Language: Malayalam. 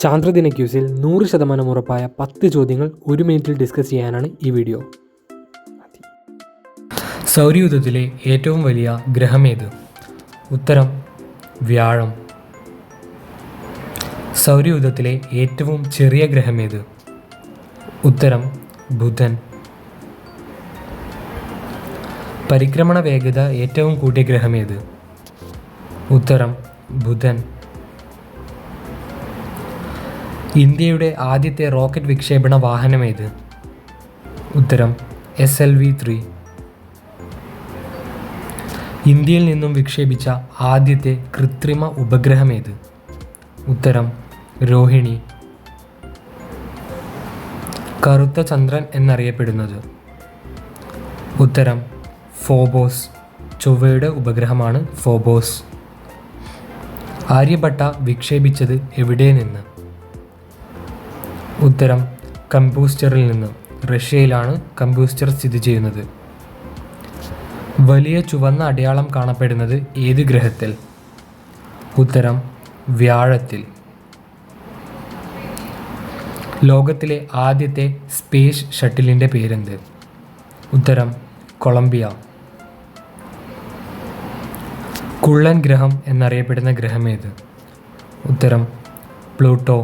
ചാന്ദ്രദിന ക്യൂസിൽ 100% ഉറപ്പായ 10 ചോദ്യങ്ങൾ 1 മിനിറ്റിൽ ഡിസ്കസ് ചെയ്യാനാണ് ഈ വീഡിയോ. സൗരയൂഥത്തിലെ ഏറ്റവും വലിയ ഗ്രഹമേത്? ഉത്തരം വ്യാഴം. സൗരയൂഥത്തിലെ ഏറ്റവും ചെറിയ ഗ്രഹമേത്? ഉത്തരം ബുധൻ. പരിക്രമണ വേഗത ഏറ്റവും കൂടിയ ഗ്രഹമേത്? ഉത്തരം ബുധൻ. ഇന്ത്യയുടെ ആദ്യത്തെ റോക്കറ്റ് വിക്ഷേപണ വാഹനമേത്? ഉത്തരം SLV-3. ഇന്ത്യയിൽ നിന്നും വിക്ഷേപിച്ച ആദ്യത്തെ കൃത്രിമ ഉപഗ്രഹമേത്? ഉത്തരം രോഹിണി. കറുത്ത ചന്ദ്രൻ എന്നറിയപ്പെടുന്നത്? ഉത്തരം ഫോബോസ്. ചൊവ്വയുടെ ഉപഗ്രഹമാണ് ഫോബോസ്. ആര്യഭട്ട വിക്ഷേപിച്ചത് എവിടെ നിന്ന്? ഉത്തരം കമ്പ്യൂസ്റ്ററിൽ നിന്ന്. റഷ്യയിലാണ് കമ്പ്യൂസ്റ്റർ സ്ഥിതി ചെയ്യുന്നത്. വലിയ ചുവന്ന അടയാളം കാണപ്പെടുന്നത് ഏത് ഗ്രഹത്തിൽ? ഉത്തരം വ്യാഴത്തിൽ. ലോകത്തിലെ ആദ്യത്തെ സ്പേസ് ഷട്ടിലിൻ്റെ പേരെന്ത്? ഉത്തരം കൊളംബിയ. കുള്ളൻ ഗ്രഹം എന്നറിയപ്പെടുന്ന ഗ്രഹമേത്? ഉത്തരം പ്ലൂട്ടോ.